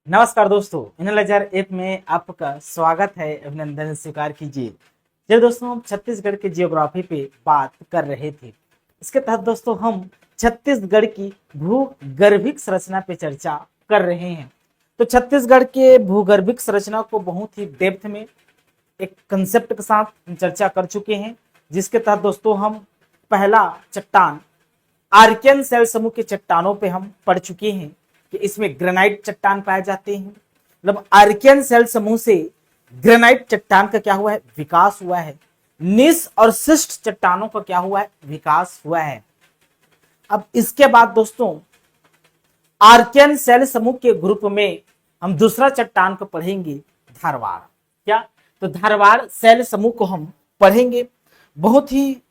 नमस्कार दोस्तों, analyser app में आपका स्वागत है। अभिनंदन स्वीकार कीजिए। चलिए दोस्तों, हम छत्तीसगढ़ के जियोग्राफी पे बात कर रहे थे। इसके तहत दोस्तों हम छत्तीसगढ़ की भूगर्भिक संरचना पे चर्चा कर रहे हैं। तो छत्तीसगढ़ के भूगर्भिक संरचना को बहुत ही डेप्थ में एक कंसेप्ट के साथ हम चर्चा कर चुके हैं, जिसके तहत दोस्तों हम पहला चट्टान आर्कियन सेल समूह के चट्टानों पे हम पढ़ चुके हैं कि इसमें ग्रेनाइट चट्टान पाए जाते हैं। मतलब आर्कियन सेल समूह से ग्रेनाइट चट्टान का क्या हुआ है, विकास हुआ है। निस और शिष्ट चट्टानों का क्या हुआ है, विकास हुआ है। अब इसके बाद दोस्तों आर्कियन सेल समूह के ग्रुप में हम दूसरा चट्टान को पढ़ेंगे, धारवाड़। क्या? तो धारवाड़ सेल समूह को हम पढ़ेंगे। बहुत ही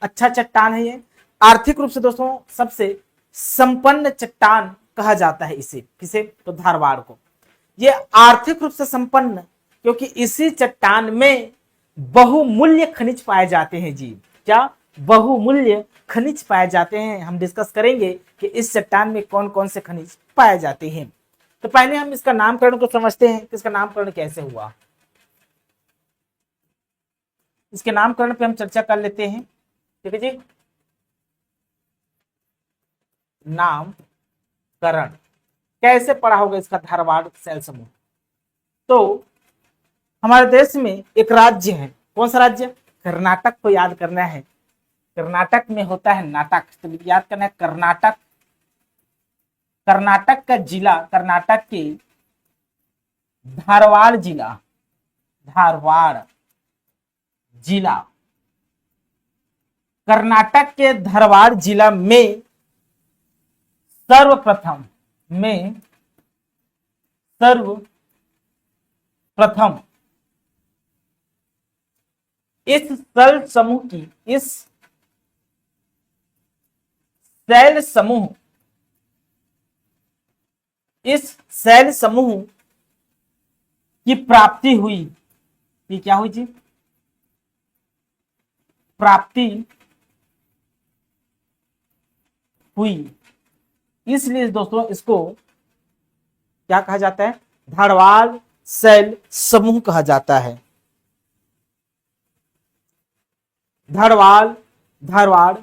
अच्छा चट्टान है ये। आर्थिक रूप से दोस्तों सबसे संपन्न चट्टान कहा जाता है इसे। किसे? तो धारवाड़ को। ये आर्थिक रूप से संपन्न क्योंकि इसी चट्टान में बहुमूल्य खनिज पाए जाते हैं जी। क्या? बहुमूल्य खनिज पाए जाते हैं। हम डिस्कस करेंगे कि इस चट्टान में कौन कौन से खनिज पाए जाते हैं। तो पहले हम इसका नामकरण को समझते हैं कि इसका नामकरण कैसे हुआ। इसके नामकरण पे हम चर्चा कर लेते हैं। ठीक है जी। नामकरण कैसे पढ़ा होगा इसका, धारवाड़ सेल समूह। तो हमारे देश में एक राज्य है। कौन सा राज्य? कर्नाटक को याद करना है। कर्नाटक में होता है नाटक, तो याद करना है कर्नाटक। कर्नाटक का जिला, कर्नाटक के धारवाड़ जिला, धारवाड़ जिला, कर्नाटक के धारवाड़ जिला में सर्वप्रथम इस सेल समूह की प्राप्ति हुई। ये क्या हुई जी? प्राप्ति हुई। इसलिए दोस्तों इसको क्या कहा जाता है? धारवाड़ सेल समूह कहा जाता है। धारवाड़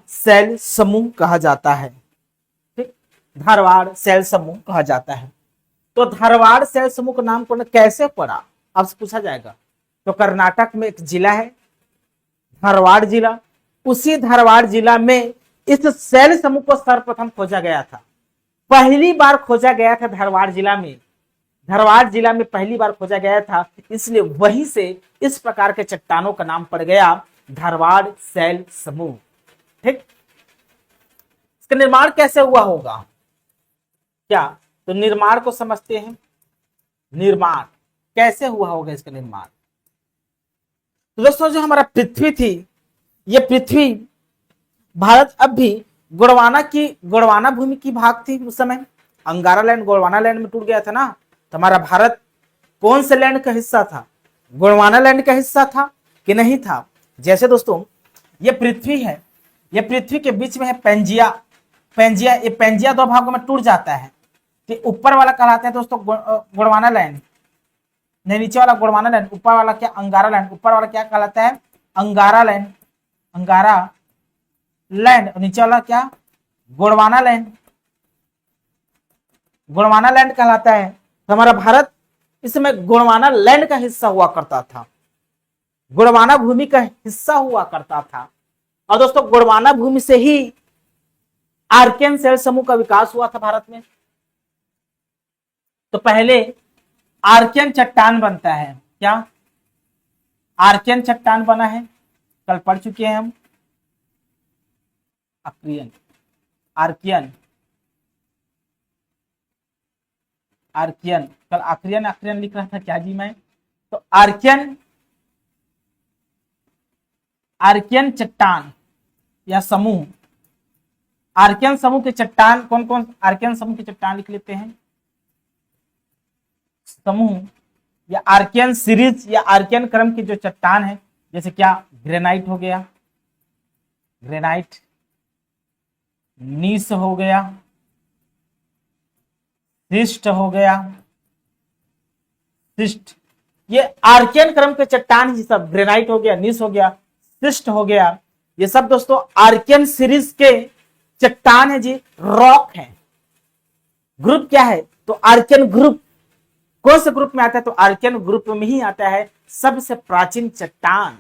सेल समूह कहा जाता है। ठीक, धारवाड़ सेल समूह कहा जाता है। तो धारवाड़ सेल समूह का नाम कैसे पड़ा, आपसे पूछा जाएगा। तो कर्नाटक में एक जिला है धारवाड़ जिला। उसी धारवाड़ जिला में इस सेल समूह को सर्वप्रथम खोजा गया था। पहली बार खोजा गया था धारवाड़ जिला में। धारवाड़ जिला में पहली बार खोजा गया था, इसलिए वहीं से इस प्रकार के चट्टानों का नाम पड़ गया धारवाड़ सेल समूह। ठीक, इसका निर्माण कैसे हुआ होगा क्या? तो निर्माण को समझते हैं। निर्माण कैसे हुआ होगा इसका निर्माण। तो दोस्तों जो हमारा पृथ्वी थी, ये पृथ्वी भारत अब भी गोंडवाना भूमि की भाग थी। उस समय अंगारा लैंड गोंडवाना लैंड में टूट गया था ना। तो हमारा भारत कौन से लैंड का हिस्सा था? गोंडवाना लैंड का हिस्सा था कि नहीं था? जैसे दोस्तों ये पृथ्वी है, ये पृथ्वी के बीच में है पेंजिया। ये पेंजिया दो भागों में टूट जाता है। तो ऊपर वाला कहलाता है दोस्तों गोंडवाना लैंड, नहीं नीचे वाला गोंडवाना लैंड, ऊपर वाला क्या? अंगारा लैंड। ऊपर वाला क्या कहलाता है? अंगारा लैंड, अंगारा लैंड। नीचे वाला क्या? गोंडवाना लैंड, गोंडवाना लैंड कहलाता है। तो हमारा भारत इस समय गोंडवाना लैंड का हिस्सा हुआ करता था, गोंडवाना भूमि का हिस्सा हुआ करता था। और दोस्तों गोंडवाना भूमि से ही आर्कियन सेल समूह का विकास हुआ था भारत में। तो पहले आर्कियन चट्टान बनता है। क्या? आर्कियन चट्टान बना है, कल पढ़ चुके हैं हम। आर्कियन कल आर्कियन लिख रहा था क्या जी मैं। तो आर्कियन चट्टान या समूह, आर्कियन समूह के चट्टान कौन कौन? आर्कियन समूह के चट्टान लिख लेते हैं। समूह या आर्कियन सीरीज या आर्कियन क्रम की जो चट्टान है, जैसे क्या? ग्रेनाइट हो गया, ग्रेनाइट, नीस हो गया, शिष्ट हो गया, शिस्ट। ये आर्कियन क्रम के चट्टान ही सब, ग्रेनाइट हो गया, नीस हो गया, शिस्ट हो गया, ये सब दोस्तों आर्कियन सीरीज के चट्टान है जी, रॉक है। ग्रुप क्या है? तो आर्कियन ग्रुप। कौन से ग्रुप में आता है? तो आर्कियन ग्रुप में ही आता है सबसे प्राचीन चट्टान।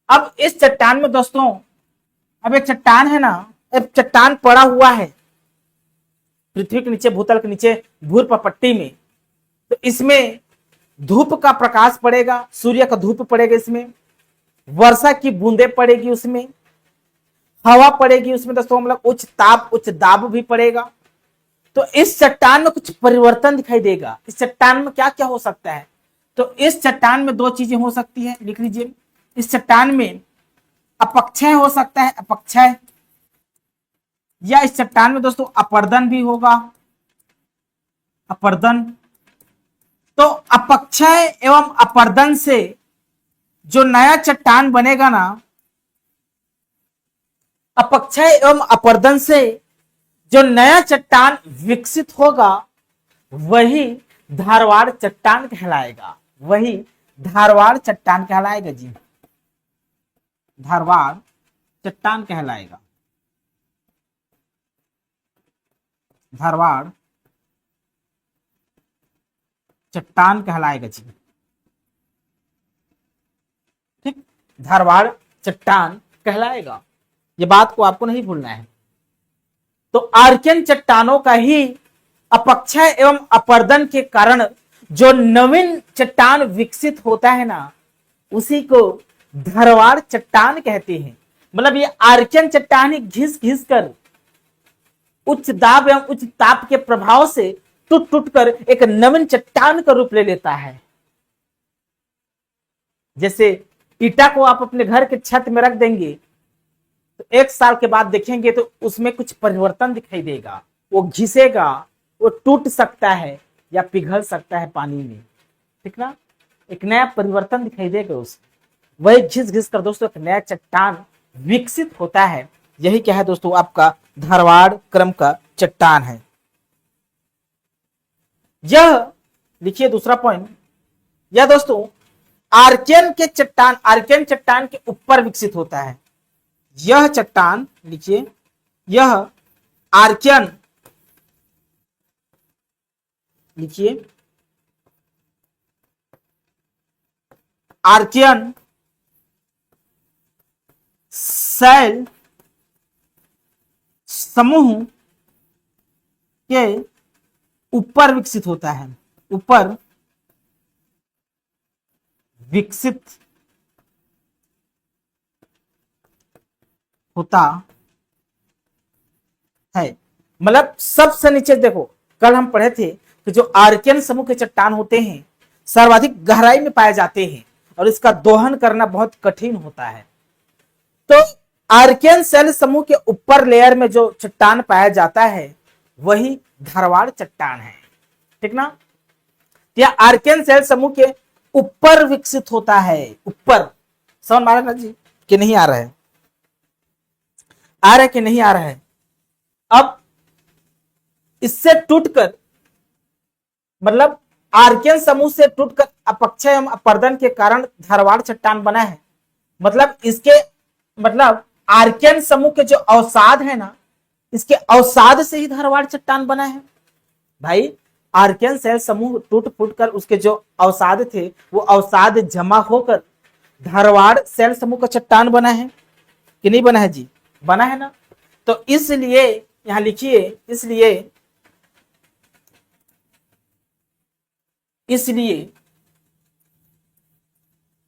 अब इस चट्टान में दोस्तों, अब एक चट्टान है ना, एक चट्टान पड़ा हुआ है पृथ्वी के नीचे, भूतल के नीचे, भूर पट्टी में। तो इसमें धूप का प्रकाश पड़ेगा, सूर्य का धूप पड़ेगा, इसमें वर्षा की बूंदे पड़ेगी, उसमें हवा पड़ेगी, उसमें दोस्तों मतलब उच्च दाब भी पड़ेगा। तो इस चट्टान में कुछ परिवर्तन दिखाई देगा। इस चट्टान में क्या क्या हो सकता है? तो इस चट्टान में दो चीजें हो सकती है, लिख लीजिए। इस चट्टान में अपक्षय हो सकता है, अपक्षय, या इस चट्टान में दोस्तों अपर्दन भी होगा, अपर्दन। तो अपक्षय एवं अपर्दन से जो नया चट्टान बनेगा ना, अपक्षय एवं अपर्दन से जो नया चट्टान विकसित होगा वही धारवाड़ चट्टान कहलाएगा, वही धारवाड़ चट्टान कहलाएगा जी, धारवाड़ चट्टान कहलाएगा, धारवाड़ चट्टान कहलाएगा जी। ठीक, धारवाड़ चट्टान कहलाएगा, ये बात को आपको नहीं भूलना है। तो आर्कियन चट्टानों का ही अपक्षय एवं अपर्दन के कारण जो नवीन चट्टान विकसित होता है ना, उसी को धारवाड़ चट्टान कहते हैं। मतलब ये आर्कियन चट्टान ही घिस घिस कर उच्च दाब एवं उच्च ताप के प्रभाव से टूट टूट कर एक नवीन चट्टान का रूप ले लेता है। जैसे ईटा को आप अपने घर के छत में रख देंगे तो एक साल के बाद देखेंगे तो उसमें कुछ परिवर्तन दिखाई देगा, वो घिसेगा, वो टूट सकता है या पिघल सकता है पानी में, ठीक ना, एक नया परिवर्तन दिखाई देगा उसमें। वही घिस घिस कर दोस्तों एक नया चट्टान विकसित होता है। यही क्या है दोस्तों? आपका धारवाड़ क्रम का चट्टान है। यह लिखिए दूसरा पॉइंट, यह दोस्तों आर्कियन के चट्टान, आर्कियन चट्टान के ऊपर विकसित होता है। यह चट्टान लिखिए, यह आर्कियन, लिखिए आर्कियन शैल समूह के ऊपर विकसित होता है, ऊपर विकसित होता है। मतलब सबसे नीचे देखो, कल हम पढ़े थे कि जो आर्कियन समूह के चट्टान होते हैं सर्वाधिक गहराई में पाए जाते हैं और इसका दोहन करना बहुत कठिन होता है। तो आर्कियन शैल समूह के ऊपर लेयर में जो चट्टान पाया जाता है वही धारवाड़ चट्टान है, ठीक ना। यह आर्कियन शैल समूह के ऊपर विकसित होता है, ऊपर। समझ में आ रहा है जी कि नहीं आ रहा है? आ रहा है कि नहीं आ रहा है? अब इससे टूटकर, मतलब आर्कियन समूह से टूटकर अपक्षय एवं अपर्दन के कारण धारवाड़ चट्टान बना है। मतलब इसके, मतलब आर्कियन समूह के जो अवसाद है ना, इसके अवसाद से ही धारवाड़ चट्टान बना है। भाई आर्कियन शैल समूह टूट फूट कर उसके जो अवसाद थे वो अवसाद जमा होकर धारवाड़ शैल समूह का चट्टान बना है कि नहीं बना है जी? बना है ना। तो इसलिए यहां लिखिए, इसलिए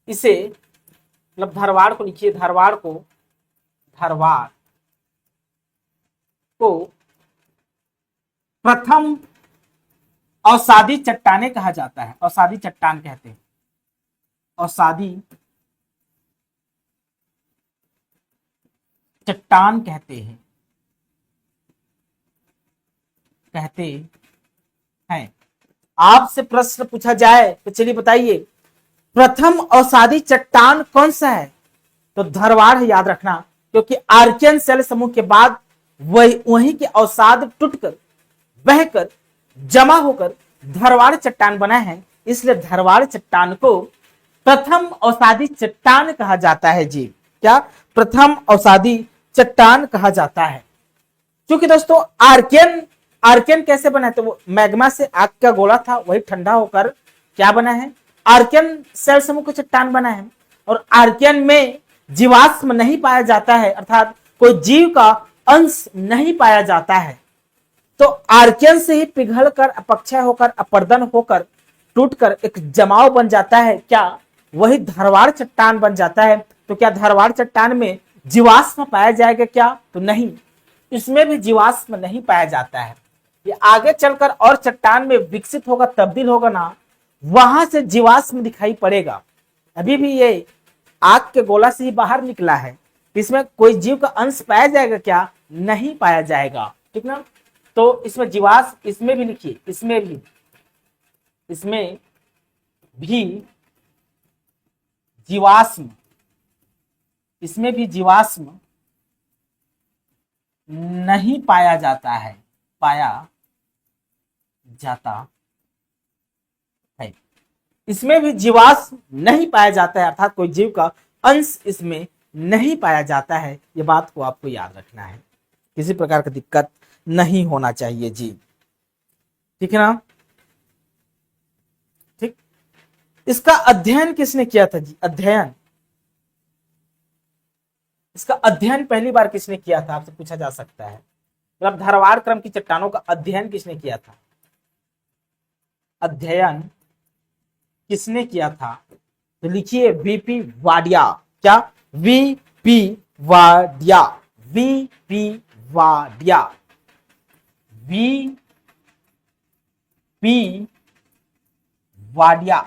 इसे, मतलब धारवाड़ को लिखिए, धारवाड़ को प्रथम अवसादी चट्टाने कहा जाता है, अवसादी चट्टान कहते हैं, अवसादी चट्टान कहते हैं, आपसे प्रश्न पूछा जाए तो चलिए बताइए प्रथम अवसादी चट्टान कौन सा है? तो धारवाड़ है, याद रखना, क्योंकि आर्कियन शैल समूह के बाद वहीं के अवसाद टूटकर, बहकर, जमा होकर धारवाड़ चट्टान बना है। इसलिए धारवाड़ चट्टान को प्रथम अवसादी चट्टान कहा जाता है जी। क्या? प्रथम अवसादी चट्टान कहा जाता है। क्योंकि दोस्तों आर्कियन आर्कियन कैसे बना है? तो वो मैग्मा से आग का गोला था, वही ठंडा होकर क्या बना है? आर्कियन सेल समूह का चट्टान बना है। और आर्कियन में जीवाश्म नहीं पाया जाता है, अर्थात कोई जीव का अंश नहीं पाया जाता है। तो आर्कियन से ही पिघलकर अपक्षय होकर अपर्दन होकर टूटकर एक जमाव बन जाता है। क्या? वही धारवाड़ चट्टान बन जाता है। तो क्या धारवाड़ चट्टान में जीवाश्म पाया जाएगा क्या? तो नहीं, इसमें भी जीवाश्म नहीं पाया जाता है। ये आगे चलकर और चट्टान में विकसित होगा, तब्दील होगा ना, वहां से जीवाश्म दिखाई पड़ेगा। अभी भी ये आग के गोला से ही बाहर निकला है, इसमें कोई जीव का अंश पाया जाएगा क्या? नहीं पाया जाएगा। ठीक ना? तो इसमें जीवाश्म, इसमें भी लिखिए, इसमें भी जीवाश्म, इसमें भी जीवाश्म नहीं पाया जाता है, पाया जाता है। इसमें भी जीवाश्म नहीं पाया जाता है, अर्थात कोई जीव का अंश इसमें नहीं पाया जाता है। ये बात को आपको याद रखना है, किसी प्रकार की दिक्कत नहीं होना चाहिए जी। ठीक है ना? ठीक। इसका अध्ययन किसने किया था जी? अध्ययन, इसका अध्ययन पहली बार किसने किया था? आपसे पूछा जा सकता है। मतलब धारवाड़ क्रम की चट्टानों का अध्ययन किसने किया था? अध्ययन किसने किया था? तो लिखिए वीपी वाडिया। क्या? VP Wadia, VP Wadia, VP Wadia.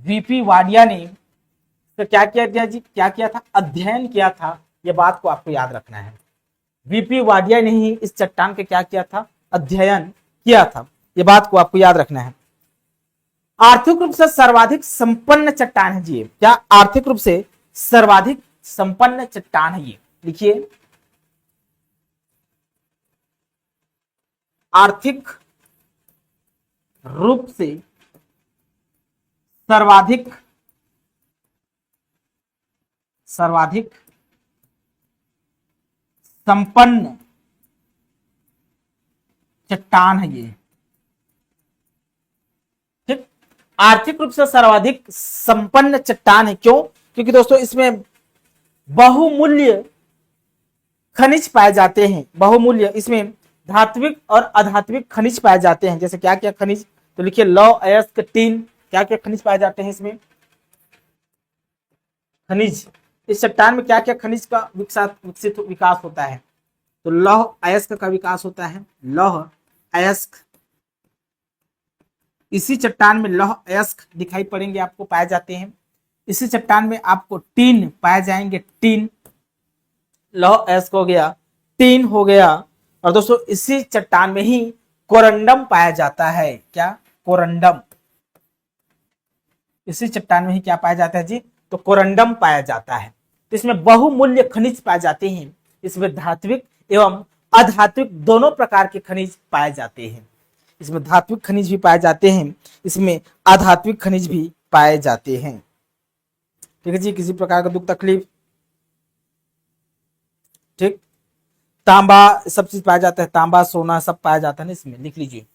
VP Wadia ने तो क्या किया था जी? क्या किया था? अध्ययन किया था। यह बात को आपको याद रखना है। वीपी वाडिया ने ही इस चट्टान के क्या किया था? अध्ययन किया था। यह बात को आपको याद रखना है। आर्थिक रूप से सर्वाधिक संपन्न चट्टान है जी। क्या? आर्थिक रूप से सर्वाधिक संपन्न चट्टान है ये। लिखिए आर्थिक रूप से सर्वाधिक संपन्न चट्टान है ये। ठीक, आर्थिक रूप से सर्वाधिक संपन्न चट्टान है। क्यों? क्योंकि दोस्तों इसमें बहुमूल्य खनिज पाए जाते हैं। बहुमूल्य, इसमें धात्विक और अधात्विक खनिज पाए जाते हैं। जैसे क्या क्या खनिज? तो लिखिए लौह, अयस्क, टीन। क्या क्या खनिज पाए जाते हैं इसमें? खनिज। इस चट्टान में क्या क्या खनिज का विकसित विकास होता है? तो लौह अयस्क का विकास होता है। लौह अयस्क, इसी चट्टान में लौह अयस्क दिखाई पड़ेंगे, आपको पाए जाते हैं। इसी चट्टान में आपको टीन पाए जाएंगे। टीन, लौह अयस्क हो गया, टीन हो गया। और दोस्तों इसी चट्टान में ही कोरंडम पाया जाता है। क्या? कोरंडम। इसी चट्टान में ही क्या पाया जाता है जी? तो कोरंडम पाया जाता है। तो इसमें बहुमूल्य खनिज पाए जाते हैं। इसमें धात्विक एवं अधात्विक दोनों प्रकार के खनिज पाए जाते हैं। इसमें धात्विक खनिज भी पाए जाते हैं, इसमें अधात्विक खनिज भी पाए जाते हैं। ठीक है जी, किसी प्रकार का दुख तकलीफ? ठीक। तांबा सब चीज पाया जाता है, तांबा सोना सब पाया जाता है ना इसमें। लिख लीजिए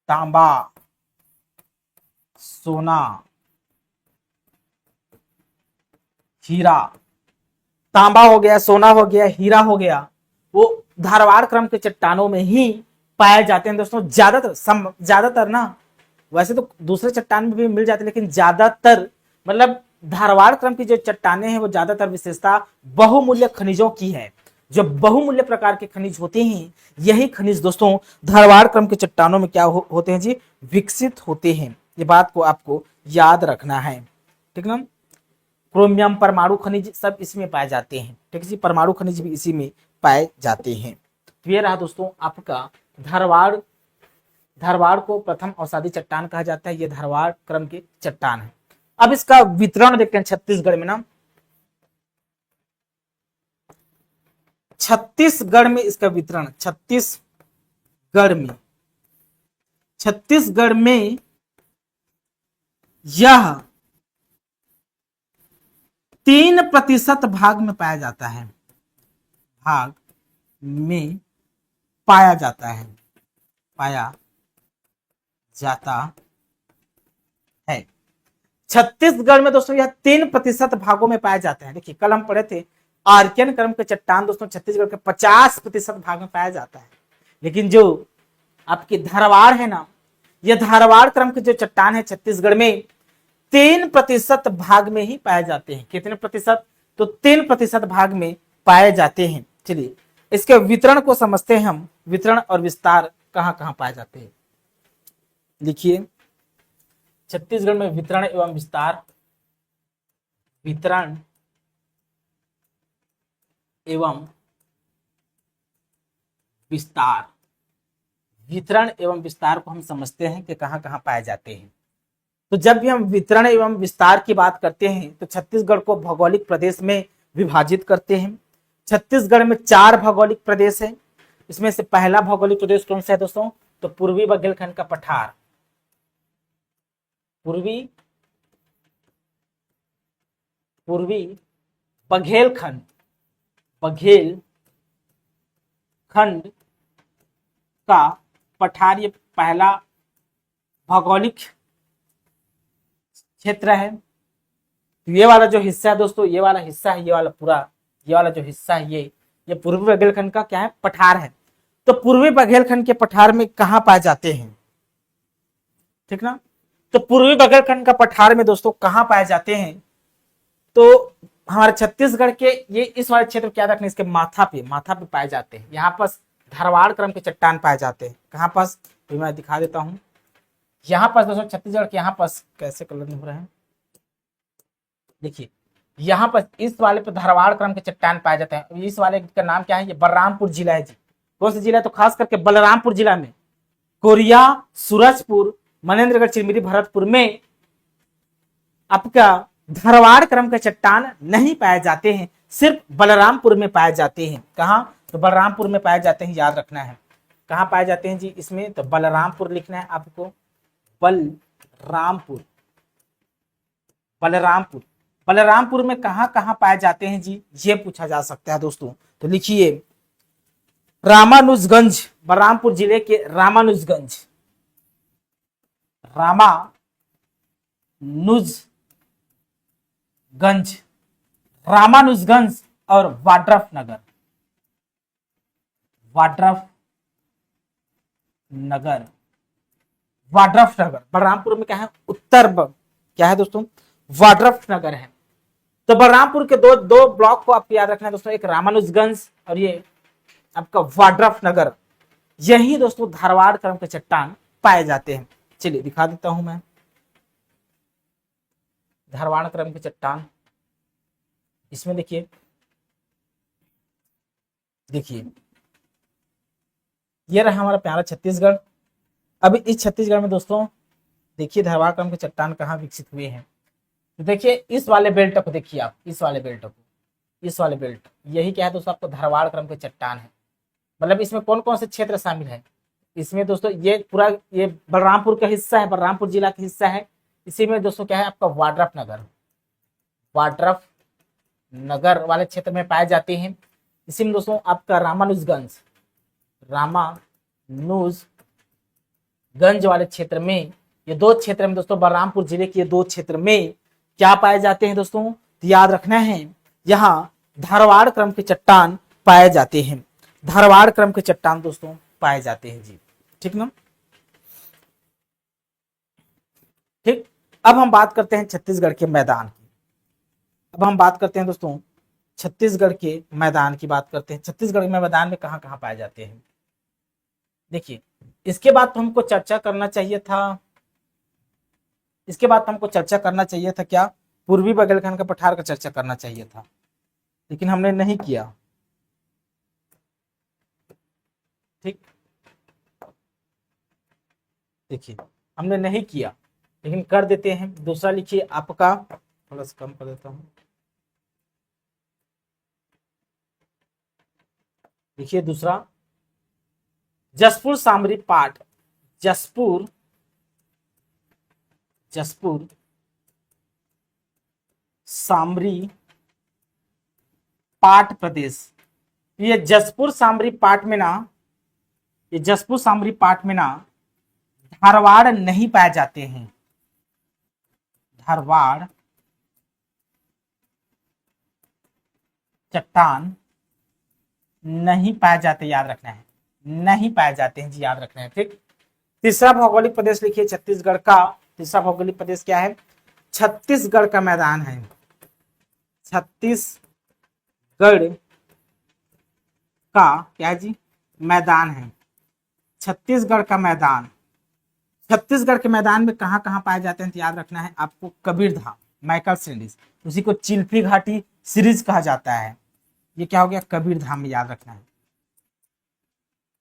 तांबा, सोना, हीरा। तांबा हो गया, सोना हो गया, हीरा हो गया, वो धारवाड़ क्रम के चट्टानों में ही पाए जाते हैं दोस्तों। ज्यादातर ना, वैसे तो दूसरे चट्टान में भी मिल जाते हैं, लेकिन ज्यादातर मतलब धारवाड़ क्रम की जो चट्टाने हैं वो ज्यादातर विशेषता बहुमूल्य खनिजों की है। जो बहुमूल्य प्रकार के खनिज होते हैं, यही खनिज दोस्तों धारवाड़ क्रम के चट्टानों में क्या होते हैं जी? विकसित होते हैं। ये बात को आपको याद रखना है। ठीक ना? क्रोमियम, परमाणु खनिज सब इसमें पाए जाते हैं। ठीक है, परमाणु खनिज भी इसी में पाए जाते हैं। तो ये रहा दोस्तों आपका धारवाड़ को प्रथम अवसादी चट्टान कहा जाता है। ये धारवाड़ क्रम के चट्टान है। अब इसका वितरण देखते हैं छत्तीसगढ़ में ना। छत्तीसगढ़ में इसका वितरण, छत्तीसगढ़ में छत्तीसगढ़ में यह 3% भाग में पाया जाता है, भाग में पाया जाता है, पाया जाता है। छत्तीसगढ़ में दोस्तों यह 3% भागों में पाए जाते हैं। देखिए कल हम पढ़े थे आर्कियन क्रम के चट्टान दोस्तों छत्तीसगढ़ के 50% भाग में पाया जाता है, लेकिन जो आपकी धारवाड़ है ना, यह धारवाड़ क्रम के जो चट्टान है छत्तीसगढ़ में 3% भाग में ही पाए जाते हैं। कितने प्रतिशत? तो 3% भाग में पाए जाते हैं। चलिए इसके वितरण को समझते हैं हम, वितरण और विस्तार कहां कहां पाए जाते हैं। लिखिए छत्तीसगढ़ में वितरण एवं विस्तार, वितरण एवं विस्तार, वितरण एवं विस्तार को हम समझते हैं कि कहां कहां पाए जाते हैं। तो जब भी हम वितरण एवं विस्तार की बात करते हैं तो छत्तीसगढ़ को भौगोलिक प्रदेश में विभाजित करते हैं। छत्तीसगढ़ में 4 भौगोलिक प्रदेश है। इसमें से पहला भौगोलिक प्रदेश कौन सा है दोस्तों? तो पूर्वी बघेलखंड का पठार, पूर्वी बघेलखंड, बघेलखंड का पठार, ये पहला भौगोलिक क्षेत्र है। तो ये वाला जो हिस्सा है दोस्तों, ये वाला हिस्सा है, ये वाला पूरा, ये वाला जो हिस्सा है ये पूर्वी बघेलखंड का क्या है? पठार है। तो पूर्वी बघेलखंड के पठार में कहां पाए जाते हैं? ठीक ना। तो पूर्वी बघेलखंड का पठार में दोस्तों कहां पाए जाते हैं? तो हमारे छत्तीसगढ़ के ये इस वाले क्षेत्र क्या रखने, इसके माथा पे पाए जाते हैं। यहाँ पर धारवाड़ क्रम के चट्टान पाए जाते हैं। कहां पास? तो मैं दिखा देता हूं। यहाँ पास दोस्तों छत्तीसगढ़ के यहाँ पास, कैसे कलर नहीं हो रहा है, देखिए यहाँ पर इस वाले पे धारवाड़ क्रम के चट्टान पाए जाते हैं। इस वाले का नाम क्या है? ये बलरामपुर जिला है जी। कौन सा जिला है? तो खास करके बलरामपुर जिला में कोरिया, सूरजपुर, मनेन्द्रगढ़, चिरमिरी, भरतपुर में आपका धारवाड़ क्रम के चट्टान नहीं पाए जाते हैं, सिर्फ बलरामपुर में पाए जाते हैं। कहां? तो बलरामपुर में पाए जाते हैं, याद रखना है। कहां पाए जाते हैं जी इसमें? तो बलरामपुर लिखना है आपको, बलरामपुर, बलरामपुर। बलरामपुर में कहां कहां पाए जाते हैं जी, ये पूछा जा सकता है दोस्तों। तो लिखिए रामानुजगंज, बलरामपुर जिले के रामानुजगंज, रामानुजगंज और वाड्रफ नगर, वाड्रफ नगर बलरामपुर में क्या है? क्या है दोस्तों? वाड्रफ नगर है। तो बलरामपुर के दो ब्लॉक को आपको याद रखना है दोस्तों, एक रामानुजगंज और ये आपका वाड्रफ नगर। यही दोस्तों धारवाड़ क्रम के चट्टान पाए जाते हैं। चलिए दिखा देता हूं मैं धारवाड़ क्रम के चट्टान। इसमें देखिए ये रहा हमारा प्यारा छत्तीसगढ़। अब इस छत्तीसगढ़ में दोस्तों देखिए धारवाड़ क्रम के चट्टान कहाँ विकसित हुए हैं। तो देखिए इस वाले बेल्ट को देखिए आप, इस वाले बेल्ट, यही क्या है दोस्तों? आपको धारवाड़ क्रम के चट्टान है। मतलब इसमें कौन कौन से क्षेत्र शामिल है? इसमें दोस्तों ये पूरा ये बलरामपुर का हिस्सा है, बलरामपुर जिला का हिस्सा है। इसी में दोस्तों क्या है आपका? वाड्रफ नगर वाले क्षेत्र में पाए जाते हैं। इसी में दोस्तों आपका रामानुजगंज वाले क्षेत्र में, ये 2 क्षेत्र में दोस्तों, बलरामपुर जिले के 2 क्षेत्र में क्या पाए जाते हैं दोस्तों? तो याद रखना है, यहाँ धारवाड़ क्रम के चट्टान पाए जाते हैं। धारवाड़ क्रम के चट्टान दोस्तों पाए जाते हैं जी। ठीक ना। ठीक। अब हम बात करते हैं छत्तीसगढ़ के मैदान की। अब हम बात करते हैं दोस्तों छत्तीसगढ़ के मैदान की बात करते हैं। छत्तीसगढ़ के मैदान में कहां कहां पाए जाते हैं? देखिए इसके बाद तो हमको चर्चा करना चाहिए था, क्या? पूर्वी बघेलखंड का पठार का चर्चा करना चाहिए था, लेकिन हमने नहीं किया। ठीक, देखिए हमने नहीं किया, लेकिन कर देते हैं। दूसरा लिखिए आपका, थोड़ा सा कम कर देता हूं, देखिए दूसरा जसपुर सामरी पाठ, जसपुर जसपुर सामरी पाट प्रदेश। ये जसपुर सामरी पाट में ना, ये जसपुर सामरी पाट में ना धारवाड़ नहीं पाए जाते हैं। धारवाड़ चट्टान नहीं पाए जाते, याद रखना है, नहीं पाए जाते हैं जी, याद रखना है। ठीक, तीसरा भौगोलिक प्रदेश लिखिए छत्तीसगढ़ का। तीसरा भौगोलिक प्रदेश क्या है? छत्तीसगढ़ का मैदान है। छत्तीसगढ़ का क्या है जी? मैदान है। छत्तीसगढ़ का मैदान। छत्तीसगढ़ के मैदान में कहां कहां पाए जाते हैं तो याद रखना है आपको, कबीरधाम, मैकल सीरीज, उसी को चिल्फी घाटी सीरीज कहा जाता है। ये क्या हो गया? कबीरधाम में, याद रखना है।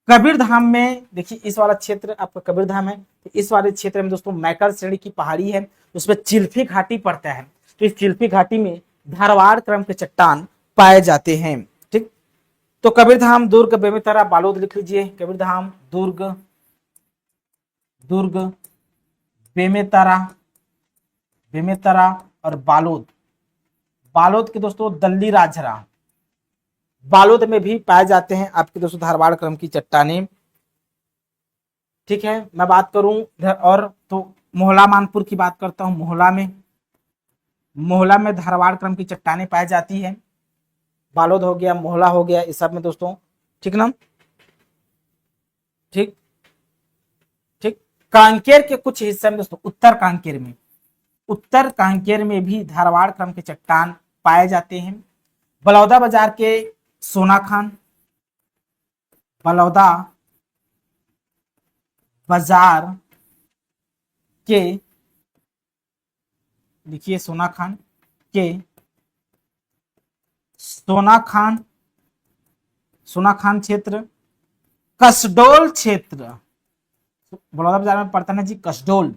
कबीरधाम में देखिए, इस वाला क्षेत्र आपका कबीरधाम है, तो इस वाले क्षेत्र में दोस्तों मैकल श्रेणी की पहाड़ी है, उसमें चिल्फी घाटी पड़ता है। तो इस चिल्फी घाटी में धारवाड़ क्रम के चट्टान पाए जाते हैं। ठीक, तो कबीरधाम, दुर्ग, बेमेतरा, बालोद लिख लीजिए। कबीरधाम, दुर्ग, दुर्ग, बेमेतरा, बेमेतरा और बालोद। बालोद के दोस्तों दल्ली राजहरा, बालोद में भी पाए जाते हैं आपके दोस्तों धारवाड़ क्रम की चट्टानें। ठीक है, मैं बात करूं इधर और तो मोहला मानपुर की बात करता हूं। मोहला में धारवाड़ क्रम की चट्टानें पाई जाती है। बालोद हो गया, मोहला हो गया, इस सब में दोस्तों। ठीक ना? ठीक ठीक। कांकेर के कुछ हिस्से में दोस्तों, उत्तर कांकेर में भी धारवाड़ क्रम के चट्टान पाए जाते हैं। बलौदा बाजार के सोनाखान, बलौदा बाजार के लिखिए सोनाखान के सोनाखान क्षेत्र, कसडोल क्षेत्र, बलौदा बाजार में पड़ता है जी कसडोल,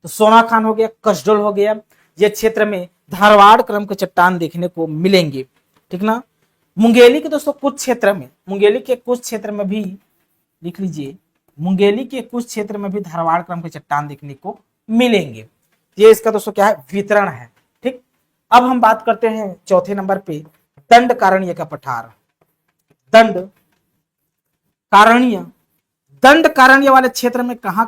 तो सोनाखान हो गया, कसडोल हो गया। ये क्षेत्र में धारवाड़ क्रम के चट्टान देखने को मिलेंगे। ठीक ना? मुंगेली के दोस्तों कुछ क्षेत्र में, मुंगेली के कुछ क्षेत्र में भी लिख लीजिए, मुंगेली के कुछ क्षेत्र में भी धारवाड़ क्रम के चट्टान देखने को मिलेंगे। ये इसका दोस्तों क्या है? वितरण है। ठीक, अब हम बात करते हैं चौथे नंबर पे दंडकारण्य का पठार। दंडकारण्य वाले क्षेत्र में कहां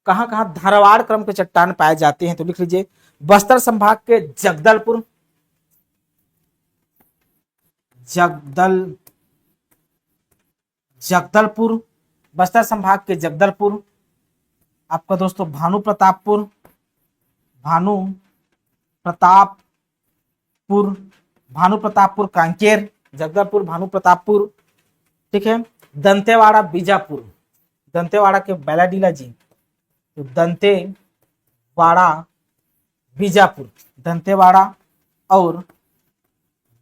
कहां धारवाड़ क्रम के चट्टान पाए जाते हैं तो लिख लीजिए, बस्तर संभाग के जगदलपुर, बस्तर संभाग के जगदलपुर, आपका दोस्तों भानु प्रतापपुर कांकेर, जगदलपुर, भानु प्रतापपुर। ठीक है, दंतेवाड़ा बीजापुर, दंतेवाड़ा के बैलाडीला जी, तो दंतेवाड़ा बीजापुर, दंतेवाड़ा और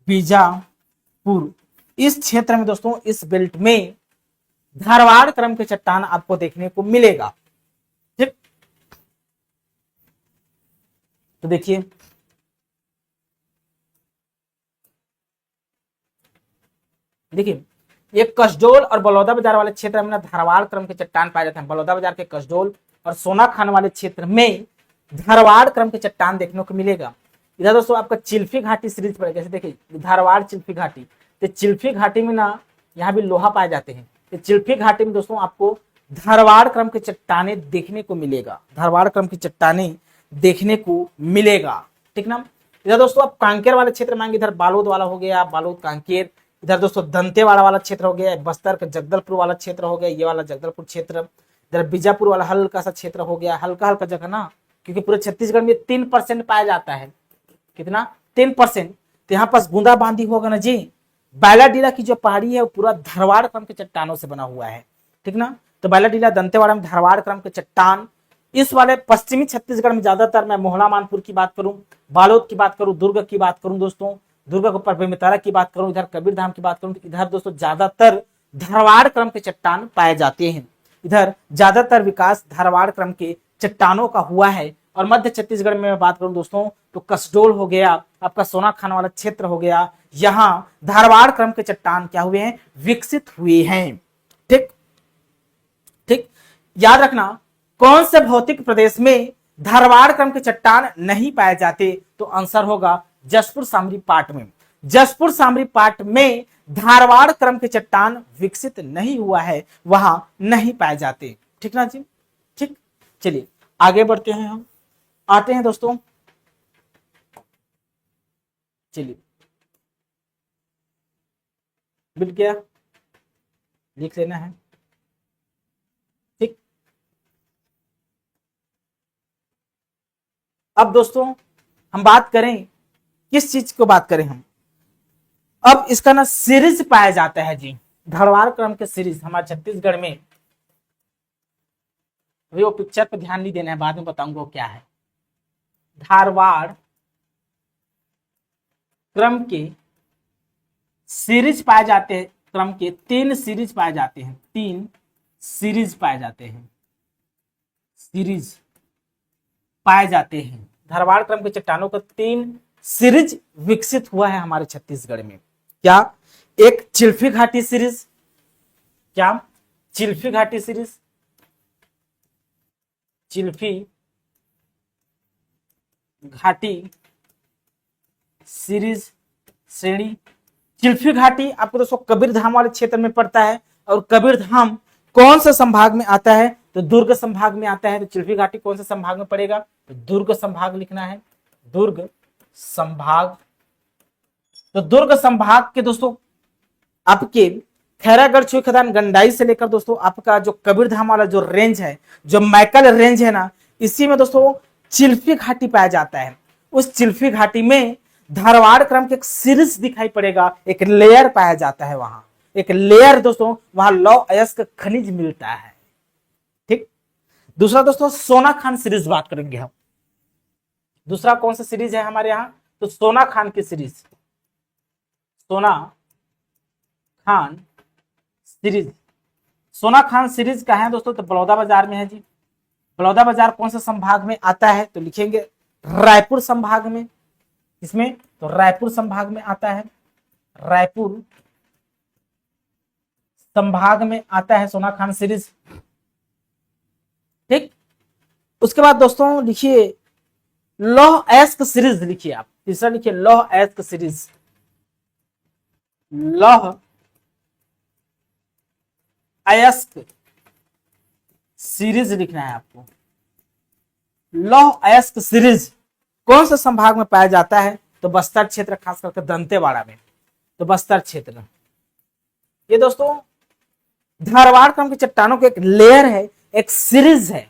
बीजापुर, इस क्षेत्र में दोस्तों, इस बेल्ट में धारवाड़ क्रम के चट्टान आपको देखने को मिलेगा। ठीक, तो देखिए ये कसडोल और बलौदा बाजार वाले क्षेत्र में धारवाड़ क्रम के चट्टान पाए जाते हैं। बलौदा बाजार के कसडोल और सोनाखान वाले क्षेत्र में धारवाड़ क्रम के चट्टान देखने को मिलेगा। इधर दोस्तों आपका चिल्फी घाटी सीरीज पड़ेगा, जैसे देखिए धारवाड़ चिल्फी घाटी, तो चिल्फी घाटी में ना यहाँ भी लोहा पाए जाते हैं। तो चिल्फी घाटी में दोस्तों आपको धारवाड़ क्रम के चट्टाने देखने को मिलेगा, धारवाड़ क्रम की चट्टाने देखने को मिलेगा। ठीक ना? इधर दोस्तों आप कांकेर वाले क्षेत्र में आएंगे, इधर बालोद वाला हो गया, बालोद कांकेर, इधर दोस्तों दंतेवाड़ा वाला क्षेत्र हो गया, बस्तर का जगदलपुर वाला क्षेत्र हो गया, ये वाला जगदलपुर क्षेत्र, इधर बीजापुर वाला हल्का सा क्षेत्र हो गया, हल्का जगह ना, क्योंकि पूरे छत्तीसगढ़ में 3% पाया जाता है। कितना? 3%। तो यहाँ पास बूंदाबांदी होगा ना जी। बैलाडीला की जो पहाड़ी है वो पूरा धारवाड़ क्रम के चट्टानों से बना हुआ है। ठीक ना? तो बैलाडीला, दंतेवाड़ा में धारवाड़ क्रम के चट्टान। इस वाले पश्चिमी छत्तीसगढ़ में ज्यादातर, मैं मोहला मानपुर की बात करूं, बालोद की बात करूं, दुर्ग की बात करूं दोस्तों, दुर्ग के ऊपर बेमेतरा की बात करूं, इधर कबीरधाम की बात करूं, तो इधर दोस्तों ज्यादातर धारवाड़ क्रम के चट्टान पाए जाते हैं। इधर ज्यादातर विकास धारवाड़ क्रम के चट्टानों का हुआ है। और मध्य छत्तीसगढ़ में मैं बात करूं दोस्तों तो कसडोल हो गया, आपका सोनाखान वाला क्षेत्र हो गया, यहाँ धारवाड़ क्रम के चट्टान क्या हुए हैं? विकसित हुए हैं। ठीक, ठीक, याद रखना कौन से भौतिक प्रदेश में धारवाड़ क्रम के चट्टान नहीं पाए जाते, तो आंसर होगा जसपुर सामरी पाट में। जसपुर सामरी पाट में धारवाड़ क्रम के चट्टान विकसित नहीं हुआ है, वहां नहीं पाए जाते। ठीक ना जी, ठीक, चलिए आगे बढ़ते हैं, हम आते हैं दोस्तों, चलिए मिल गया, लिख लेना है। ठीक, अब दोस्तों हम बात करें, किस चीज को बात करें हम, अब इसका ना सीरीज पाया जाता है जी, धारवाड़ क्रम के सीरीज हमारे छत्तीसगढ़ में। वो पिक्चर पर ध्यान नहीं देना है, बाद में बताऊंगा वो क्या है। धारवाड़ क्रम के सीरीज पाए जाते हैं, क्रम के 3 सीरीज पाए जाते हैं, 3 सीरीज पाए जाते हैं, सीरीज पाए जाते हैं। धारवाड़ क्रम के चट्टानों का 3 सीरीज विकसित हुआ है हमारे छत्तीसगढ़ में। क्या? एक चिल्फी घाटी सीरीज, क्या चिल्फी घाटी सीरीज, चिल्फी घाटी सीरीज श्रेणी। चिल्फी घाटी आपको दोस्तों कबीरधाम वाले क्षेत्र में पड़ता है, और कबीरधाम कौन से संभाग में आता है, तो दुर्ग संभाग में आता है। तो चिल्फी घाटी कौन से संभाग में पड़ेगा, तो दुर्ग संभाग लिखना है, दुर्ग संभाग। तो दुर्ग संभाग के दोस्तों आपके खैरागढ़ छुई खदान गंडाई से लेकर दोस्तों आपका जो कबीरधाम वाला जो रेंज है, जो मैकल रेंज है ना, इसी में दोस्तों चिल्फी घाटी पाया जाता है। उस चिल्फी घाटी में धारवाड़ क्रम के एक सीरीज दिखाई पड़ेगा, एक लेयर पाया जाता है, वहां एक लेयर दोस्तों, वहां लौह अयस्क खनिज मिलता है। ठीक, दूसरा दोस्तों सोना खान सीरीज बात करेंगे हम। दूसरा कौन सा सीरीज है हमारे यहाँ, तो सोना खान की सीरीज, सोना खान सीरीज। सोना खान सीरीज का है दोस्तों, तो बलौदा बाजार में है जी। बलौदा बाजार कौन से संभाग में आता है, तो लिखेंगे रायपुर संभाग में। इसमें तो रायपुर संभाग में आता है, रायपुर संभाग में आता है सोना खान सीरीज। ठीक, उसके बाद दोस्तों लिखिए लौह अयस्क सीरीज, लिखिए आप तीसरा लिखिए लौह अयस्क सीरीज, लौह अयस्क सीरीज लिखना है आपको। लौह अयस्क सीरीज कौन से संभाग में पाया जाता है, तो बस्तर क्षेत्र, खास करके दंतेवाड़ा में, तो बस्तर क्षेत्र। ये दोस्तों धारवाड़ क्रम की चट्टानों के एक लेयर है, एक सीरीज है,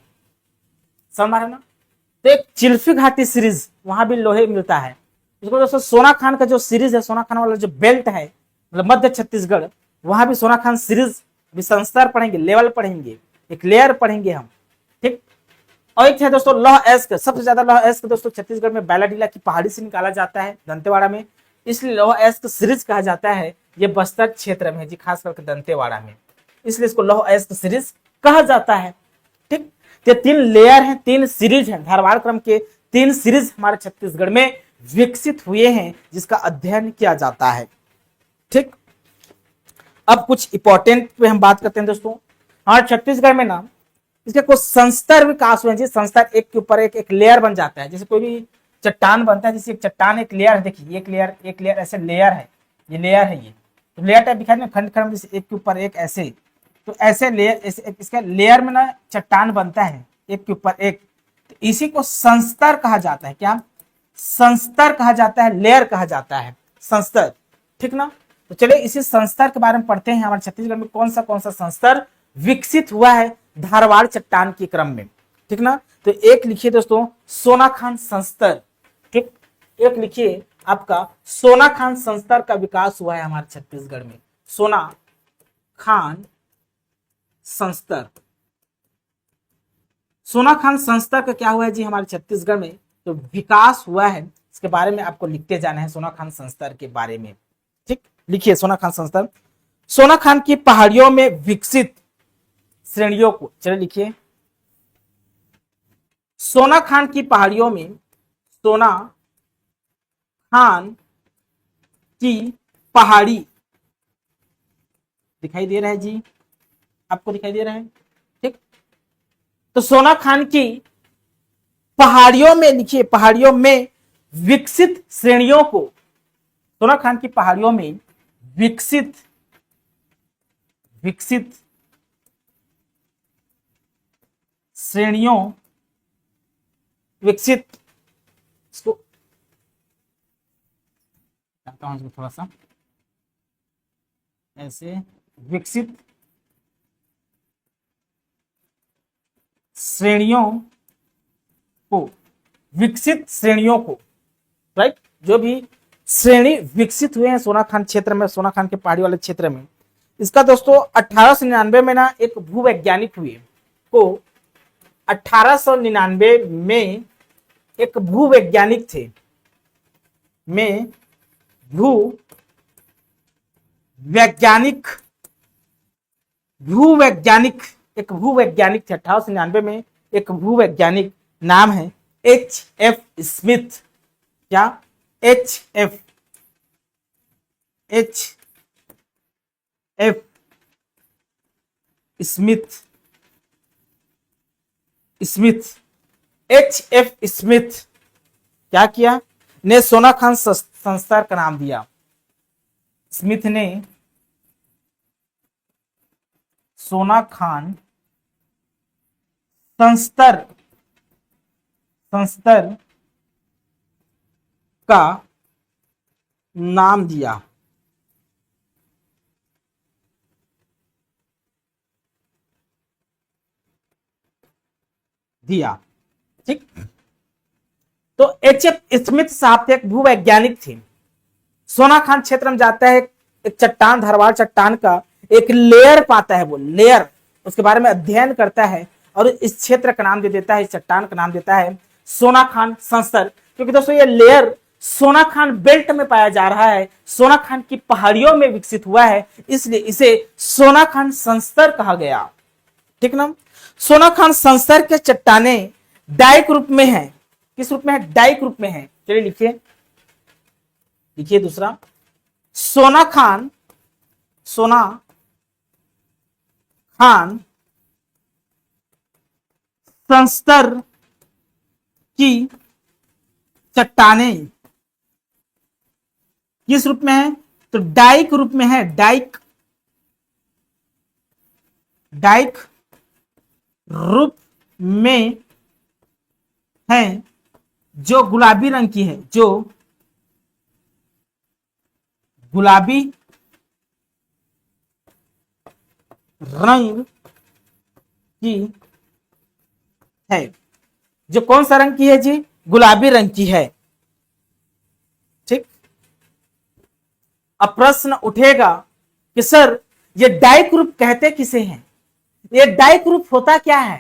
समझ रहे ना। तो एक चिल्फी घाटी सीरीज, वहां भी लोहे मिलता है। इसको दोस्तों सोना खान का जो सीरीज है, सोना खान वाला जो बेल्ट है, मतलब मध्य छत्तीसगढ़, वहां भी सोना खान सीरीज भी संस्तर पढ़ेंगे, लेवल पढ़ेंगे, एक लेयर पढ़ेंगे हम। ठीक, और एक है दोस्तों लौह अयस्क। सबसे ज्यादा लौह अयस्क दोस्तों छत्तीसगढ़ में बैलाडीला की पहाड़ी से निकाला जाता है, दंतेवाड़ा में, इसलिए लौह अयस्क सीरीज कहा जाता है। ये बस्तर क्षेत्र में जी, खास करके दंतेवाड़ा में, इसलिए इसको लौह अयस्क सीरीज कहा जाता है। ठीक, ये 3 लेयर हैं, 3 सीरीज हैं, धारवाड़ क्रम के 3 सीरीज हमारे छत्तीसगढ़ में विकसित हुए हैं, जिसका अध्ययन किया जाता है। ठीक, अब कुछ इंपॉर्टेंट पे हम बात करते हैं दोस्तों। हमारे छत्तीसगढ़ में ना इसके कुछ संस्तर विकास हुए, संस्तर एक के ऊपर एक लेयर बन जाता है। जैसे कोई भी चट्टान बनता है, जैसे एक चट्टान एक लेयर है, देखिए एक लेयर ऐसे लेयर है, ये लेयर है, ये तो लेयर टाइप दिखाई, खंड खंड जैसे एक के ऊपर एक ऐसे, तो ऐसे लेयर, इसका लेयर में ना चट्टान बनता है एक के ऊपर एक, तो इसी को संस्तर कहा जाता है। क्या संस्तर कहा जाता है, लेयर कहा जाता है, संस्तर। ठीक ना, तो चलिए इसी संस्तर के बारे में पढ़ते हैं। हमारे छत्तीसगढ़ में कौन सा संस्तर विकसित हुआ है धारवाड़ चट्टान के क्रम में। ठीक ना, तो एक लिखिए दोस्तों सोना खान संस्तर। ठीक, एक लिखिए आपका सोना खान संस्तर का विकास हुआ है हमारे छत्तीसगढ़ में, सोना खान संस्तर। सोना खान संस्तर का क्या हुआ है जी हमारे छत्तीसगढ़ में, तो विकास हुआ है, इसके बारे में आपको लिखते जाना है सोना खान संस्तर के बारे में। ठीक, लिखिए सोना खान संस्तर। सोना खान की पहाड़ियों में विकसित श्रेणियों को, चलिए लिखिए सोना खान की पहाड़ियों में, सोना खान की पहाड़ी दिखाई दे रहा है जी, आपको दिखाई दे रहा है। ठीक, तो सोना खान की पहाड़ियों में, लिखिए पहाड़ियों में विकसित श्रेणियों को, सोना खान की पहाड़ियों में विकसित विकसित श्रेणियों, विकसित, इसको थोड़ा सा ऐसे, विकसित श्रेणियों को, विकसित श्रेणियों को, राइट, जो भी श्रेणी विकसित हुए हैं सोना खान क्षेत्र में, सोना खान के पहाड़ी वाले क्षेत्र में, इसका दोस्तों 1899 में ना एक भूवैज्ञानिक हुए को, 1899 में एक भूवैज्ञानिक थे, में भूवैज्ञानिक एक भूवैज्ञानिक थे 1899 में, एक भूवैज्ञानिक, नाम है H.F. स्मिथ। क्या? H.F. स्मिथ। H.F. स्मिथ क्या किया? ने सोना खान संस्था का नाम दिया। स्मिथ ने सोना खान संस्तर का नाम दिया। ठीक। तो H.F. स्मिथ साहब थे, एक भूवैज्ञानिक थे। सोना खान क्षेत्र में जाता है, एक चट्टान, धारवाड़ चट्टान का एक लेयर पाता है, वो लेयर, उसके बारे में अध्ययन करता है और इस क्षेत्र का नाम दे देता है, इस चट्टान का नाम देता है सोना खान संस्तर। क्योंकि दोस्तों ये लेयर सोना खान बेल्ट में पाया जा रहा है, सोना खान की पहाड़ियों में विकसित हुआ है, इसलिए इसे सोना खान संस्तर कहा गया। ठीक ना। सोना खान संस्तर के चट्टाने डाइक रूप में है। किस रूप में है? डाइक रूप में है। चलिए लिखिए दूसरा, सोना खान संस्तर की चट्टाने किस रूप में है? तो डाइक रूप में है। डाइक रूप में है, जो गुलाबी रंग की है, जो गुलाबी रंग की है। जो कौन सा रंग की है जी? गुलाबी रंग की है। ठीक। अब प्रश्न उठेगा कि सर ये डाइक ग्रुप कहते किसे हैं? ये डाइक ग्रुप होता क्या है?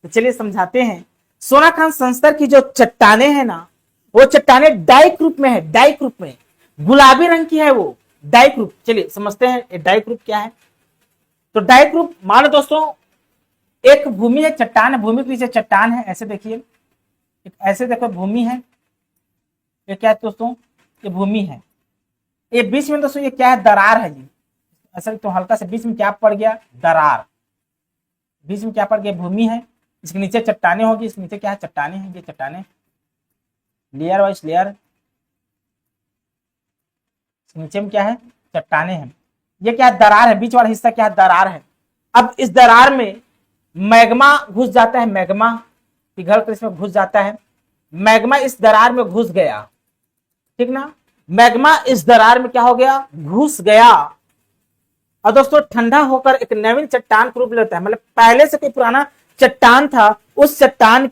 तो चलिए समझाते हैं। सोना खान संस्तर की जो चट्टाने हैं ना, वो चट्टाने डाइक ग्रुप में है। डाइक ग्रुप में गुलाबी रंग की है वो डाइक ग्रुप। चलिए समझते हैं ये डाइक ग्रुप क्या है। तो डाइक ग्रुप, मानो दोस्तों एक भूमि है, चट्टान है, भूमि के नीचे चट्टान है, ऐसे देखिए, ऐसे देखो भूमि है, ये क्या है दोस्तों? ये भूमि है। ये बीच में दोस्तों ये क्या है? दरार है जी। असल तो हल्का से बीच में क्या पड़ गया? दरार। बीच में क्या पड़ गया? भूमि है, इसके नीचे चट्टाने होगी, इसके नीचे क्या है? चट्टाने हैं। ये चट्टाने लेयर वाइज लेयर, नीचे में क्या है? चट्टाने हैं। ये क्या है? दरार है। बीच वाला हिस्सा क्या है? दरार है। अब इस दरार में मैग्मा घुस जाता है, मैग्मा पिघल कर इसमें घुस जाता है। मैग्मा इस दरार में घुस गया। ठीक ना। मैग्मा इस दरार में क्या हो गया? घुस गया। और दोस्तों ठंडा होकर एक नवीन चट्टान का रूप लेता है। मतलब पहले से कोई पुराना चट्टान था, उस चट्टान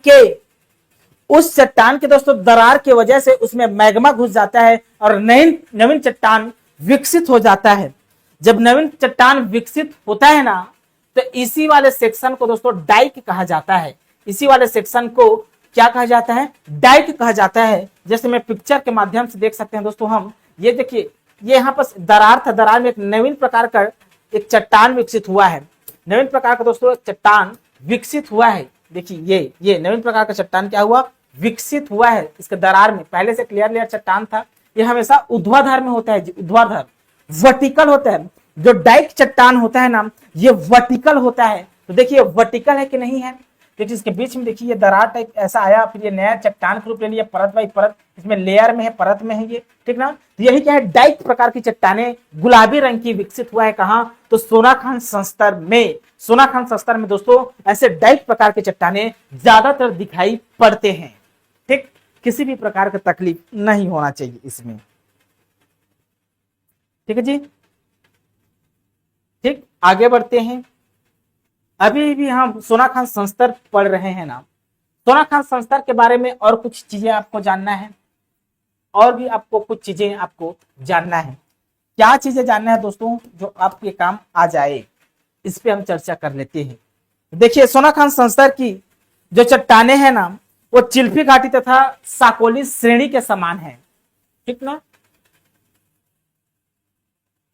के दोस्तों दरार की वजह से उसमें मैग्मा घुस जाता है और नवीन चट्टान विकसित हो जाता है। जब नवीन चट्टान विकसित होता है ना, तो इसी वाले सेक्शन को दोस्तों डाइक कहा जाता है। इसी वाले सेक्शन को क्या कहा जाता है? डाइक कहा जाता है। जैसे मैं पिक्चर के माध्यम से देख सकते हैं दोस्तों, हम ये देखिए, ये यहाँ पर दरार था, दरार में एक नवीन प्रकार का एक चट्टान विकसित हुआ है। नवीन प्रकार का दोस्तों चट्टान विकसित हुआ है। देखिए ये नवीन प्रकार का चट्टान क्या हुआ? विकसित हुआ है इसके दरार में। पहले से क्लियर लेयर चट्टान था। ये हमेशा ऊर्ध्वाधर में होता है जी, ऊर्ध्वाधर, वर्टिकल होता है। जो डाइक चट्टान होता है ना, ये वर्टिकल होता है। तो देखिए वर्टिकल है कि नहीं है? देखिए इसके बीच में देखिए ये दरार टाइप ऐसा आया, फिर ये नया चट्टान के रूप ले लिया, परत बाई परत, इसमें लेयर में है, परत में है ये, ठीक ना। तो यही क्या है, डाइक प्रकार की चट्टाने गुलाबी रंग की विकसित हुआ है कहां, तो सोनाखान संस्तर में। सोनाखान संस्तर में दोस्तों ऐसे डाइक प्रकार की चट्टाने ज्यादातर दिखाई पड़ते हैं, ठीक। किसी भी प्रकार का तकलीफ नहीं होना चाहिए इसमें, ठीक है जी। ठीक, आगे बढ़ते हैं। अभी भी हम सोनाखान संस्तर पढ़ रहे हैं ना। सोनाखान संस्तर के बारे में और कुछ चीजें आपको जानना है, और भी आपको कुछ चीजें आपको जानना है। क्या चीजें जानना है दोस्तों जो आपके काम आ जाए, इस पे हम चर्चा कर लेते हैं। देखिए सोनाखान संस्तर की जो चट्टाने हैं ना, वो चिल्फी घाटी तथा साकोली श्रेणी के समान है, ठीक ना।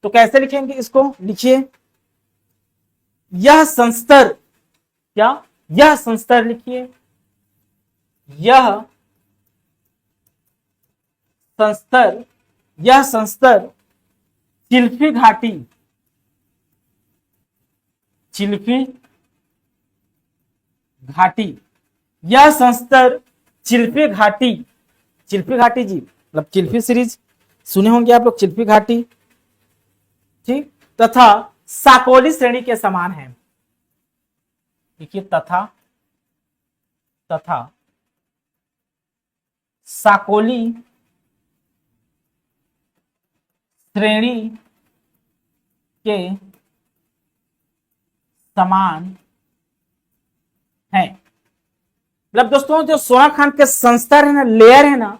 तो कैसे लिखेंगे इसको, लिखिए यह संस्तर, क्या, यह संस्तर लिखिए, यह संस्तर, यह संस्तर चिल्फी घाटी, चिल्फी घाटी, यह संस्तर चिल्फी घाटी, चिल्फी घाटी जी मतलब चिल्फी सीरीज सुने होंगे आप लोग, चिल्फी घाटी, ठीक, तथा साकोली श्रेणी के समान है। देखिए तथा, तथा साकोली श्रेणी के समान है। मतलब दोस्तों जो सोनाखान के संस्तर है ना, लेयर है ना,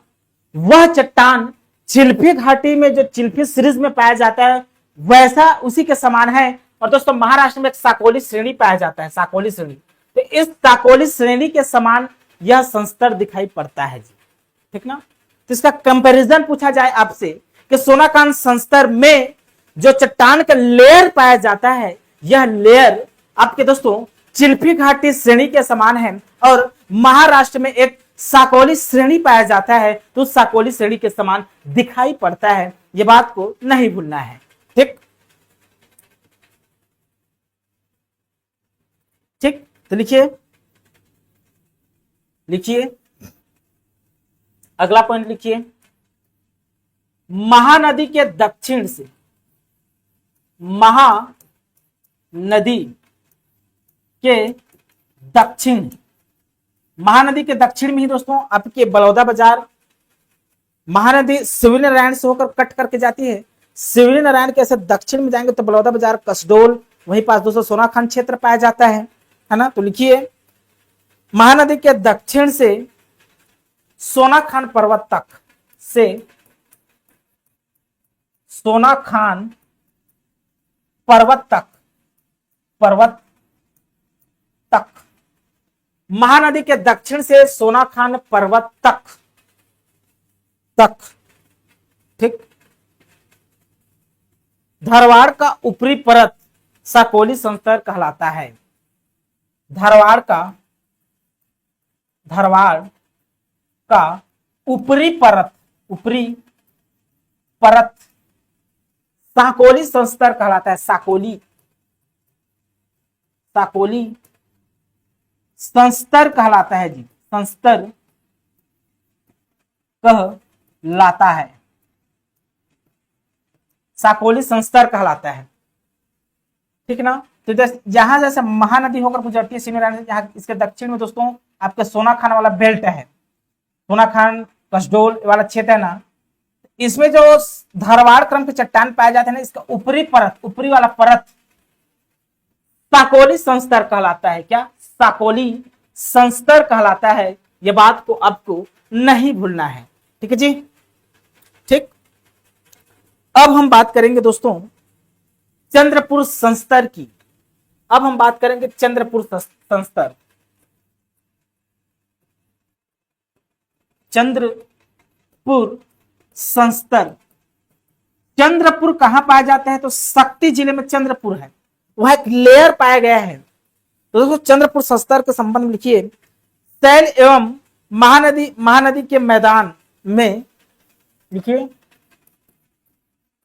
वह चट्टान चिल्फी घाटी में जो चिल्फी सीरीज में पाया जाता है वैसा उसी के समान है। और दोस्तों महाराष्ट्र में एक साकोली श्रेणी पाया जाता है, साकोली श्रेणी, तो इस साकोली श्रेणी के समान यह संस्तर दिखाई पड़ता है जी, ठीक ना। तो इसका कंपैरिजन पूछा जाए आपसे कि सोनाखान संस्तर में जो चट्टान का लेयर पाया जाता है, यह लेयर आपके दोस्तों चिल्फी घाटी श्रेणी के समान है, और महाराष्ट्र में एक साकोली श्रेणी पाया जाता है तो साकोली श्रेणी के समान दिखाई पड़ता है। यह बात को नहीं भूलना है, ठीक ठीक। तो लिखिए, लिखिए अगला पॉइंट लिखिए, महानदी के दक्षिण से, महानदी के दक्षिण, महानदी के दक्षिण में ही दोस्तों आपके बलौदा बाजार, महानदी शिवली नारायण से होकर कट करके जाती है, शिवली नारायण के ऐसे दक्षिण में जाएंगे तो बलौदा बाजार, कसडोल, वहीं पास दोस्तों सोनाखान क्षेत्र पाया जाता है ना। तो लिखिए महानदी के दक्षिण से सोनाखान पर्वत तक, से सोनाखान पर्वत तक, पर्वत तक, महानदी के दक्षिण से सोनाखान पर्वत तक, तक, ठीक। धारवाड़ का ऊपरी परत साकोली संस्तर कहलाता है। धारवाड़ का, धारवाड़ का ऊपरी परत, ऊपरी परत साकोली संस्तर कहलाता है। साकोली, साकोली संस्तर कहलाता है जी, संस्तर कहलाता है, साकोली संस्तर कहलाता है, ठीक ना। तो जहां जैसे महानदी होकर गुजरती है शिवनारायण, जहां इसके दक्षिण में दोस्तों आपके सोनाखान वाला बेल्ट है, सोनाखान कसडोल वाला क्षेत्र है ना, इसमें जो धारवाड़ क्रम के चट्टान पाए जाते हैं ना, इसका ऊपरी परत, ऊपरी वाला परत साकोली संस्तर कहलाता है। क्या, साकोली संस्तर कहलाता है। यह बात को आपको नहीं भूलना है, ठीक है जी, ठीक। अब हम बात करेंगे दोस्तों चंद्रपुर संस्तर की, अब हम बात करेंगे चंद्रपुर संस्तर। चंद्रपुर संस्तर, चंद्रपुर कहां पाया जाता है, तो शक्ति जिले में चंद्रपुर है, वह एक लेयर पाया गया है। तो दोस्तों चंद्रपुर संस्तर के संबंध में लिखिए, सैल एवं महानदी, महानदी के मैदान में, लिखिए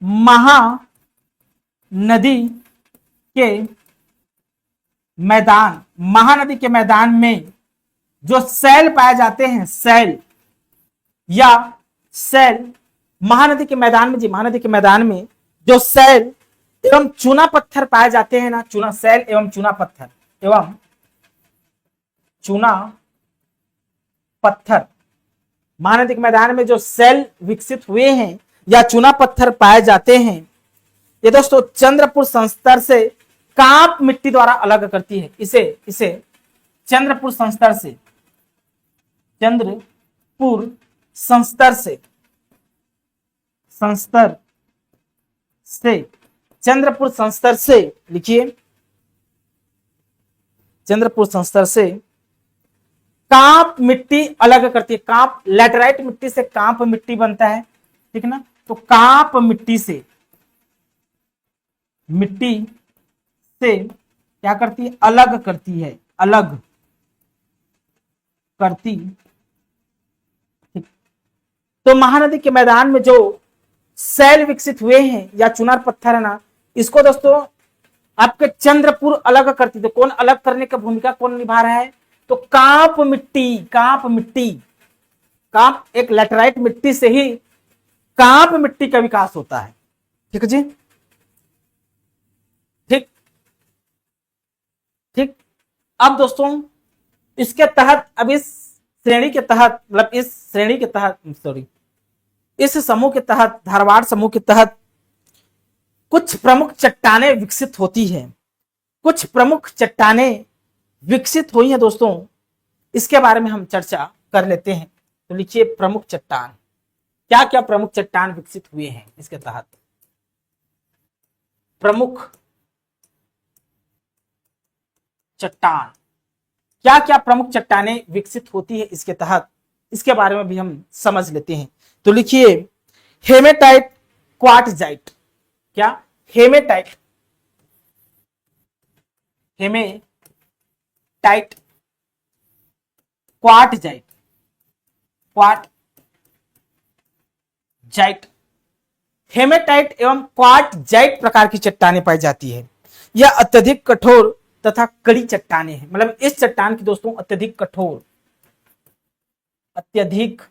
महानदी के मैदान, महानदी के मैदान में जो सेल पाए जाते हैं, सेल या सेल, महानदी के मैदान में जी, महानदी के मैदान में जो सेल एवं चूना पत्थर पाए जाते हैं ना, चूना, सेल एवं चूना पत्थर एवं चूना पत्थर, महानदी के मैदान में जो सेल विकसित हुए हैं या चूना पत्थर पाए जाते हैं, ये दोस्तों चंद्रपुर संस्तर से कांप मिट्टी द्वारा अलग करती है। इसे चंद्रपुर संस्तर से, चंद्रपुर संस्तर से, संस्तर से, चंद्रपुर संस्तर से लिखिए, चंद्रपुर संस्तर से कांप मिट्टी अलग करती है। कांप, लैटेराइट मिट्टी से कांप मिट्टी बनता है, ठीक है ना। तो कांप मिट्टी से, मिट्टी से क्या करती है, अलग करती है, अलग करती। तो महानदी के मैदान में जो सेल विकसित हुए हैं या चुनार पत्थर है ना, इसको दोस्तों आपके चंद्रपुर अलग करती। तो कौन अलग करने का भूमिका कौन निभा रहा है, तो कांप मिट्टी, कांप मिट्टी, कांप एक लैटेराइट मिट्टी से ही कांप मिट्टी का विकास होता है, ठीक है जी, ठीक ठीक। अब दोस्तों इसके तहत, अब इस श्रेणी के तहत, मतलब इस श्रेणी के तहत, सॉरी, इस समूह के तहत, धारवाड़ समूह के तहत कुछ प्रमुख चट्टानें विकसित होती हैं। कुछ प्रमुख चट्टानें विकसित हुई हैं दोस्तों, इसके बारे में हम चर्चा कर लेते हैं। तो लिखिए प्रमुख चट्टान, क्या क्या प्रमुख चट्टान विकसित हुए हैं इसके तहत। प्रमुख चट्टान, क्या क्या प्रमुख चट्टानें विकसित होती है इसके तहत, इसके बारे में भी हम समझ लेते हैं। तो लिखिए हेमेटाइट क्वार्टजाइट, क्या, haematite, haematite quartzite, quartzite, haematite एवं क्वार्टजाइट प्रकार की चट्टानें पाई जाती है। यह अत्यधिक कठोर तथा कड़ी चट्टानें हैं। मतलब इस चट्टान की दोस्तों अत्यधिक कठोर, अत्यधिक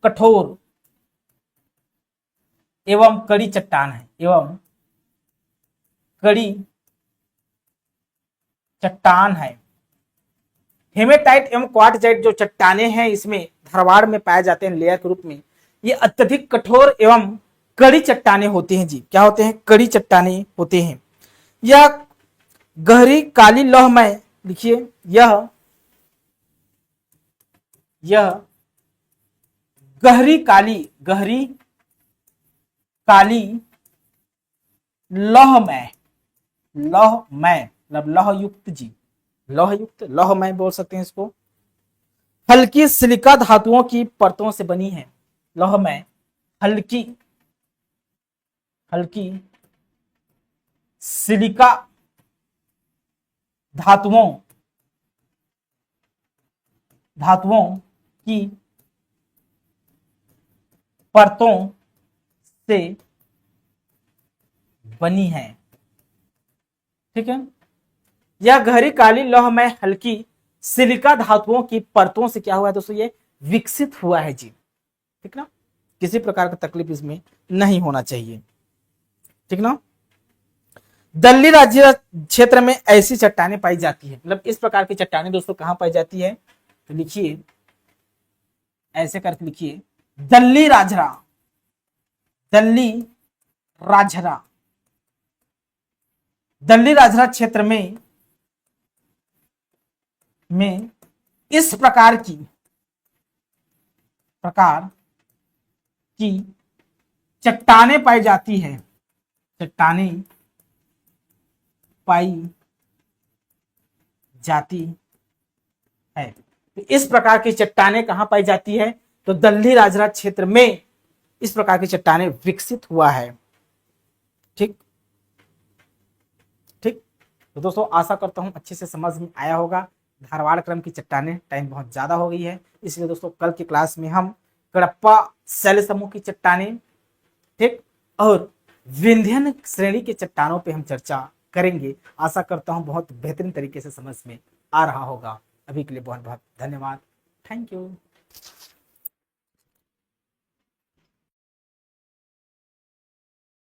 कठोर एवं कड़ी चट्टान है, एवं कड़ी चट्टान है। हेमेटाइट एवं क्वार्टजाइट जो चट्टानें हैं, इसमें धारवाड़ में पाए जाते हैं लेयर के रूप में। ये अत्यधिक कठोर एवं कड़ी चट्टानें होती हैं जी। क्या होते हैं, कड़ी चट्टानें होते हैं। यह गहरी काली लौहमय, लिखिए यह गहरी काली लौहमय, मतलब लौहयुक्त जी, लौहमय बोल सकते हैं इसको। हल्की सिलिका धातुओं की परतों से बनी है। लौहमय, हल्की सिलिका धातुओं की परतों से बनी है, ठीक है। यह गहरी काली लौहमय हल्की सिलिका धातुओं की परतों से क्या हुआ है दोस्तों, ये विकसित हुआ है जी, ठीक ना। किसी प्रकार का तकलीफ इसमें नहीं होना चाहिए, ठीक ना। दल्ली राज्य क्षेत्र में ऐसी चट्टानें पाई जाती है। मतलब इस प्रकार की चट्टानें दोस्तों कहां पाई जाती है, तो लिखिए ऐसे करके लिखिए, दल्ली राजरा, दल्ली राजरा क्षेत्र में इस प्रकार की चट्टानें पाई जाती है, चट्टानें पाई जाती है। तो इस प्रकार की चट्टानें कहां पाई जाती है, तो दल्ली राजरा क्षेत्र में इस प्रकार की चट्टानें विकसित हुआ है, ठीक ठीक। तो दोस्तों आशा करता हूं अच्छे से समझ में आया होगा। धारवाड़ क्रम की चट्टानें, टाइम बहुत ज्यादा हो गई है, इसलिए दोस्तों कल की क्लास में हम कडप्पा शैल समूह की चट्टानें, ठीक, और विंध्यन श्रेणी की चट्टानों पे हम चर्चा करेंगे। आशा करता हूँ बहुत बेहतरीन तरीके से समझ में आ रहा होगा। अभी के लिए बहुत बहुत धन्यवाद। Thank you.